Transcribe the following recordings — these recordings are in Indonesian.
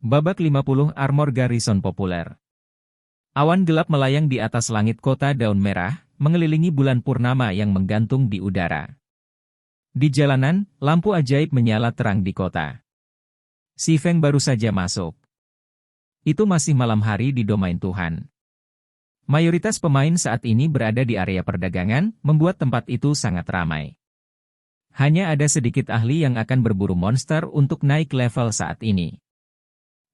Babak 50 Armor Garrison populer. Awan gelap melayang di atas langit kota daun merah, mengelilingi bulan purnama yang menggantung di udara. Di jalanan, lampu ajaib menyala terang di kota. Si Feng baru saja masuk. Itu masih malam hari di domain Tuhan. Mayoritas pemain saat ini berada di area perdagangan, membuat tempat itu sangat ramai. Hanya ada sedikit ahli yang akan berburu monster untuk naik level saat ini.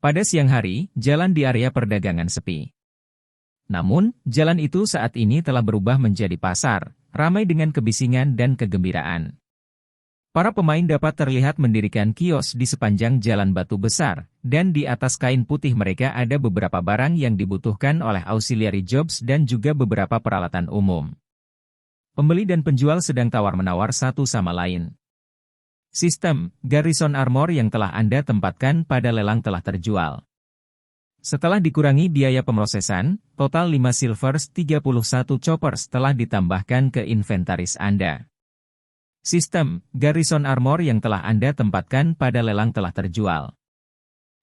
Pada siang hari, jalan di area perdagangan sepi. Namun, jalan itu saat ini telah berubah menjadi pasar, ramai dengan kebisingan dan kegembiraan. Para pemain dapat terlihat mendirikan kios di sepanjang jalan batu besar, dan di atas kain putih mereka ada beberapa barang yang dibutuhkan oleh auxiliary jobs dan juga beberapa peralatan umum. Pembeli dan penjual sedang tawar-menawar satu sama lain. Sistem Garrison Armor yang telah Anda tempatkan pada lelang telah terjual. Setelah dikurangi biaya pemrosesan, total 5 silvers 31 choppers telah ditambahkan ke inventaris Anda. Sistem Garrison Armor yang telah Anda tempatkan pada lelang telah terjual.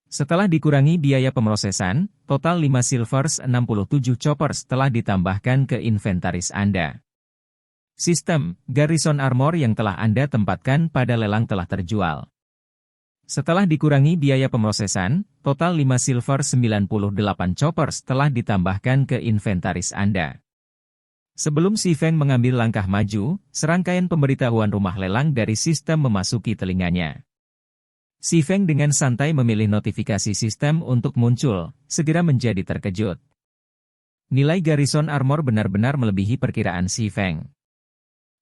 Setelah dikurangi biaya pemrosesan, total 5 silvers 67 choppers telah ditambahkan ke inventaris Anda. Sistem Garrison Armor yang telah Anda tempatkan pada lelang telah terjual. Setelah dikurangi biaya pemrosesan, total 5 silver 98 choppers telah ditambahkan ke inventaris Anda. Sebelum Si Feng mengambil langkah maju, serangkaian pemberitahuan rumah lelang dari sistem memasuki telinganya. Si Feng dengan santai memilih notifikasi sistem untuk muncul, segera menjadi terkejut. Nilai Garrison Armor benar-benar melebihi perkiraan Si Feng.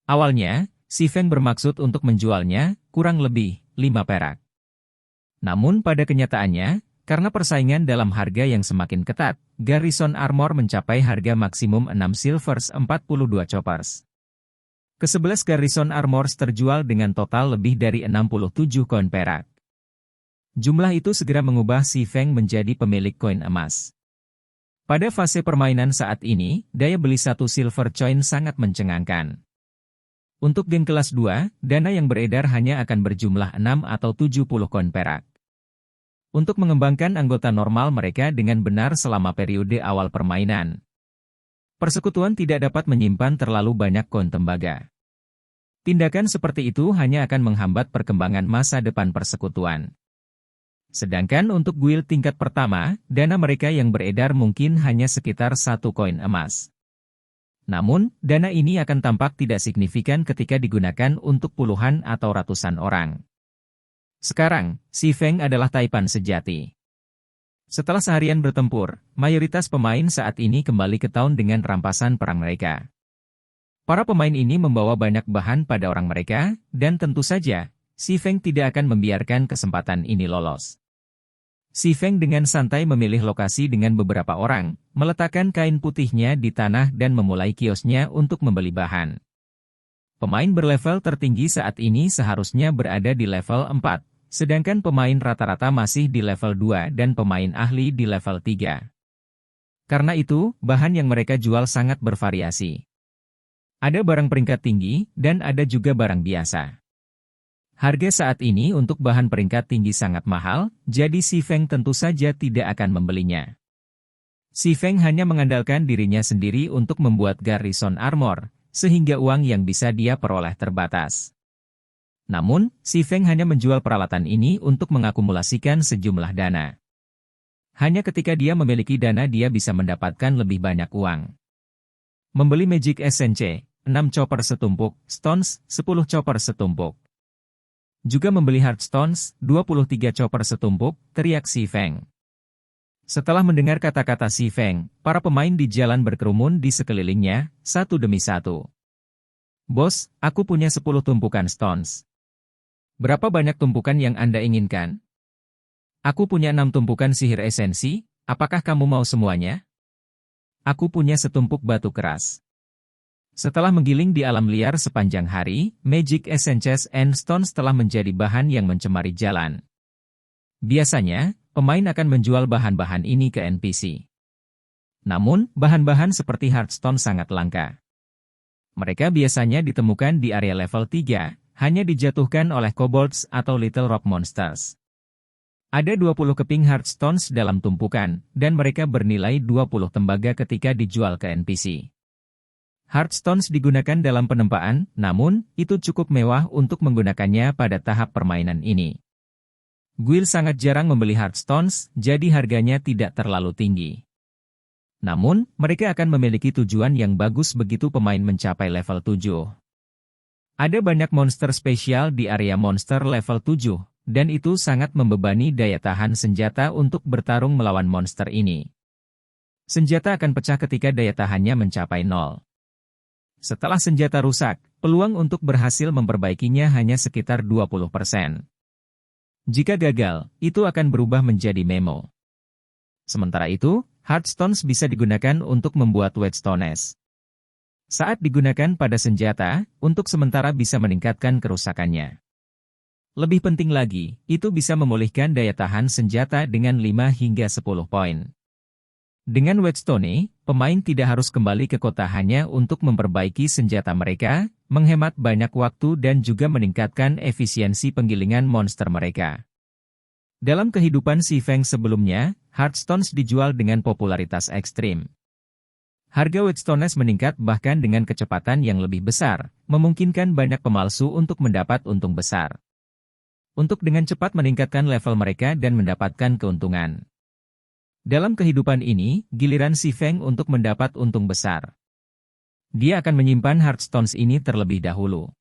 Awalnya, Si Feng bermaksud untuk menjualnya, kurang lebih, 5 perak. Namun pada kenyataannya, karena persaingan dalam harga yang semakin ketat, Garrison Armor mencapai harga maksimum 6 silvers 42 choppers. Ke-11 Garrison Armors terjual dengan total lebih dari 67 koin perak. Jumlah itu segera mengubah Si Feng menjadi pemilik koin emas. Pada fase permainan saat ini, daya beli 1 silver coin sangat mencengangkan. Untuk geng kelas 2, dana yang beredar hanya akan berjumlah 6 atau 70 koin perak. Untuk mengembangkan anggota normal mereka dengan benar selama periode awal permainan. Persekutuan tidak dapat menyimpan terlalu banyak koin tembaga. Tindakan seperti itu hanya akan menghambat perkembangan masa depan persekutuan. Sedangkan untuk guild tingkat pertama, dana mereka yang beredar mungkin hanya sekitar 1 koin emas. Namun, dana ini akan tampak tidak signifikan ketika digunakan untuk puluhan atau ratusan orang. Sekarang, Si Feng adalah Taipan sejati. Setelah seharian bertempur, mayoritas pemain saat ini kembali ke tahun dengan rampasan perang mereka. Para pemain ini membawa banyak bahan pada orang mereka, dan tentu saja, Si Feng tidak akan membiarkan kesempatan ini lolos. Si Feng dengan santai memilih lokasi dengan beberapa orang, meletakkan kain putihnya di tanah dan memulai kiosnya untuk membeli bahan. Pemain berlevel tertinggi saat ini seharusnya berada di level 4, sedangkan pemain rata-rata masih di level 2 dan pemain ahli di level 3. Karena itu, bahan yang mereka jual sangat bervariasi. Ada barang peringkat tinggi, dan ada juga barang biasa. Harga saat ini untuk bahan peringkat tinggi sangat mahal, jadi Si Feng tentu saja tidak akan membelinya. Si Feng hanya mengandalkan dirinya sendiri untuk membuat Garrison Armor, sehingga uang yang bisa dia peroleh terbatas. Namun, Si Feng hanya menjual peralatan ini untuk mengakumulasikan sejumlah dana. Hanya ketika dia memiliki dana dia bisa mendapatkan lebih banyak uang. Membeli Magic Essence, 6 chopper setumpuk, Stones, 10 chopper setumpuk. Juga membeli Heartstones, 23 chopper setumpuk, teriak Si Feng. Setelah mendengar kata-kata Si Feng, para pemain di jalan berkerumun di sekelilingnya, satu demi satu. Bos, aku punya 10 tumpukan Stones. Berapa banyak tumpukan yang Anda inginkan? Aku punya 6 tumpukan sihir esensi, apakah kamu mau semuanya? Aku punya setumpuk batu keras. Setelah menggiling di alam liar sepanjang hari, Magic Essences and Stones telah menjadi bahan yang mencemari jalan. Biasanya, pemain akan menjual bahan-bahan ini ke NPC. Namun, bahan-bahan seperti Heartstone sangat langka. Mereka biasanya ditemukan di area level 3, hanya dijatuhkan oleh kobolds atau Little Rock Monsters. Ada 20 keping Heartstones dalam tumpukan, dan mereka bernilai 20 tembaga ketika dijual ke NPC. Heartstones digunakan dalam penempaan, namun, itu cukup mewah untuk menggunakannya pada tahap permainan ini. Guild sangat jarang membeli Heartstones, jadi harganya tidak terlalu tinggi. Namun, mereka akan memiliki tujuan yang bagus begitu pemain mencapai level 7. Ada banyak monster spesial di area monster level 7, dan itu sangat membebani daya tahan senjata untuk bertarung melawan monster ini. Senjata akan pecah ketika daya tahannya mencapai 0. Setelah senjata rusak, peluang untuk berhasil memperbaikinya hanya sekitar 20%. Jika gagal, itu akan berubah menjadi memo. Sementara itu, Heartstones bisa digunakan untuk membuat Whetstones. Saat digunakan pada senjata, untuk sementara bisa meningkatkan kerusakannya. Lebih penting lagi, itu bisa memulihkan daya tahan senjata dengan 5 hingga 10 poin. Dengan Whetstone, pemain tidak harus kembali ke kota hanya untuk memperbaiki senjata mereka, menghemat banyak waktu dan juga meningkatkan efisiensi penggilingan monster mereka. Dalam kehidupan Si Feng sebelumnya, Heartstones dijual dengan popularitas ekstrim. Harga Whetstones meningkat bahkan dengan kecepatan yang lebih besar, memungkinkan banyak pemalsu untuk mendapat untung besar. Untuk dengan cepat meningkatkan level mereka dan mendapatkan keuntungan. Dalam kehidupan ini, giliran Si Feng untuk mendapat untung besar. Dia akan menyimpan Heartstones ini terlebih dahulu.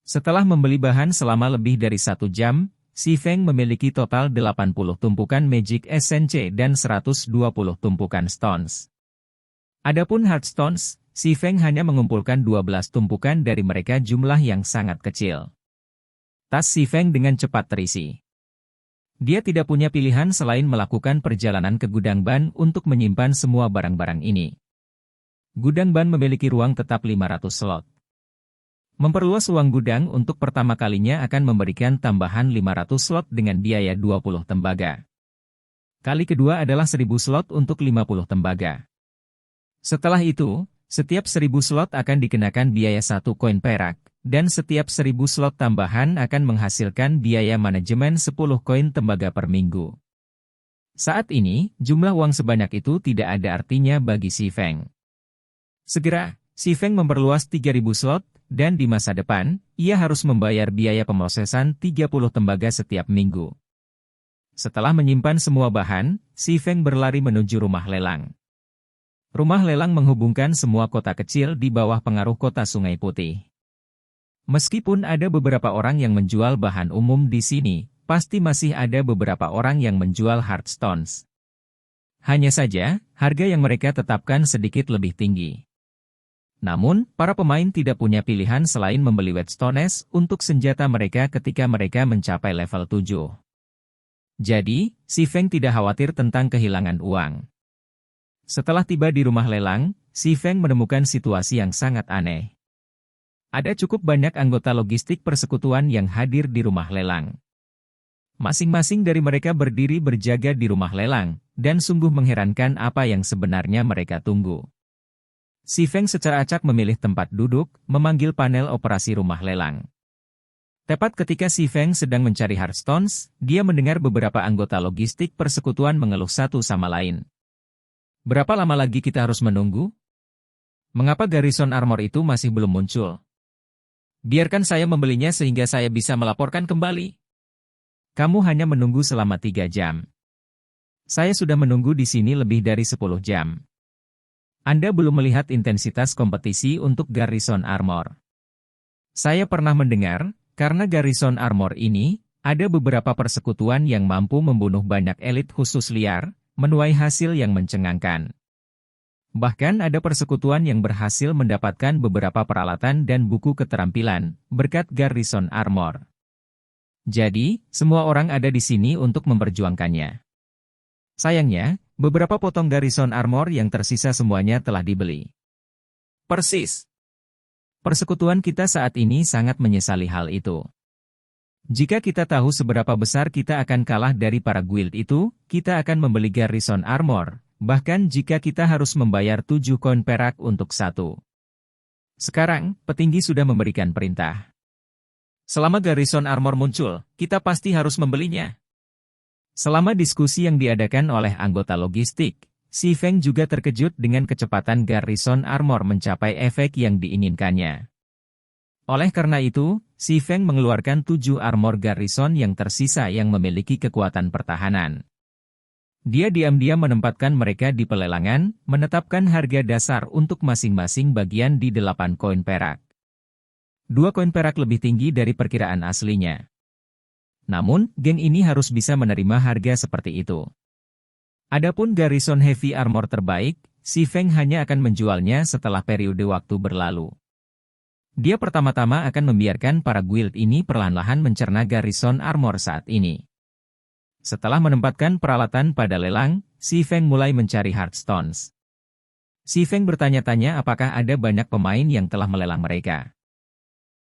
Setelah membeli bahan selama lebih dari 1 jam, Si Feng memiliki total 80 tumpukan Magic Essence dan 120 tumpukan Stones. Adapun Heartstones, Si Feng hanya mengumpulkan 12 tumpukan dari mereka, jumlah yang sangat kecil. Tas Si Feng dengan cepat terisi. Dia tidak punya pilihan selain melakukan perjalanan ke gudang ban untuk menyimpan semua barang-barang ini. Gudang ban memiliki ruang tetap 500 slot. Memperluas ruang gudang untuk pertama kalinya akan memberikan tambahan 500 slot dengan biaya 20 tembaga. Kali kedua adalah 1000 slot untuk 50 tembaga. Setelah itu, setiap 1000 slot akan dikenakan biaya 1 koin perak. Dan setiap 1000 slot tambahan akan menghasilkan biaya manajemen 10 koin tembaga per minggu. Saat ini, jumlah uang sebanyak itu tidak ada artinya bagi Si Feng. Segera, Si Feng memperluas 3000 slot, dan di masa depan, ia harus membayar biaya pemrosesan 30 tembaga setiap minggu. Setelah menyimpan semua bahan, Si Feng berlari menuju rumah lelang. Rumah lelang menghubungkan semua kota kecil di bawah pengaruh kota Sungai Putih. Meskipun ada beberapa orang yang menjual bahan umum di sini, pasti masih ada beberapa orang yang menjual Heartstones. Hanya saja, harga yang mereka tetapkan sedikit lebih tinggi. Namun, para pemain tidak punya pilihan selain membeli Whetstones untuk senjata mereka ketika mereka mencapai level 7. Jadi, Si Feng tidak khawatir tentang kehilangan uang. Setelah tiba di rumah lelang, Si Feng menemukan situasi yang sangat aneh. Ada cukup banyak anggota logistik persekutuan yang hadir di rumah lelang. Masing-masing dari mereka berdiri berjaga di rumah lelang, dan sungguh mengherankan apa yang sebenarnya mereka tunggu. Si Feng secara acak memilih tempat duduk, memanggil panel operasi rumah lelang. Tepat ketika Si Feng sedang mencari Heartstones, dia mendengar beberapa anggota logistik persekutuan mengeluh satu sama lain. Berapa lama lagi kita harus menunggu? Mengapa Garrison Armor itu masih belum muncul? Biarkan saya membelinya sehingga saya bisa melaporkan kembali. Kamu hanya menunggu selama 3 jam. Saya sudah menunggu di sini lebih dari 10 jam. Anda belum melihat intensitas kompetisi untuk Garrison Armor. Saya pernah mendengar, karena Garrison Armor ini, ada beberapa persekutuan yang mampu membunuh banyak elit khusus liar, menuai hasil yang mencengangkan. Bahkan ada persekutuan yang berhasil mendapatkan beberapa peralatan dan buku keterampilan, berkat Garrison Armor. Jadi, semua orang ada di sini untuk memperjuangkannya. Sayangnya, beberapa potong Garrison Armor yang tersisa semuanya telah dibeli. Persis. Persekutuan kita saat ini sangat menyesali hal itu. Jika kita tahu seberapa besar kita akan kalah dari para guild itu, kita akan membeli Garrison Armor. Bahkan jika kita harus membayar 7 koin perak untuk 1. Sekarang, petinggi sudah memberikan perintah. Selama Garrison Armor muncul, kita pasti harus membelinya. Selama diskusi yang diadakan oleh anggota logistik, Si Feng juga terkejut dengan kecepatan Garrison Armor mencapai efek yang diinginkannya. Oleh karena itu, Si Feng mengeluarkan 7 armor Garrison yang tersisa yang memiliki kekuatan pertahanan. Dia diam-diam menempatkan mereka di pelelangan, menetapkan harga dasar untuk masing-masing bagian di 8 koin perak. 2 koin perak lebih tinggi dari perkiraan aslinya. Namun, geng ini harus bisa menerima harga seperti itu. Adapun Garrison Heavy Armor terbaik, Si Feng hanya akan menjualnya setelah periode waktu berlalu. Dia pertama-tama akan membiarkan para guild ini perlahan-lahan mencerna Garrison Armor saat ini. Setelah menempatkan peralatan pada lelang, Si Feng mulai mencari Heartstones. Si Feng bertanya-tanya apakah ada banyak pemain yang telah melelang mereka.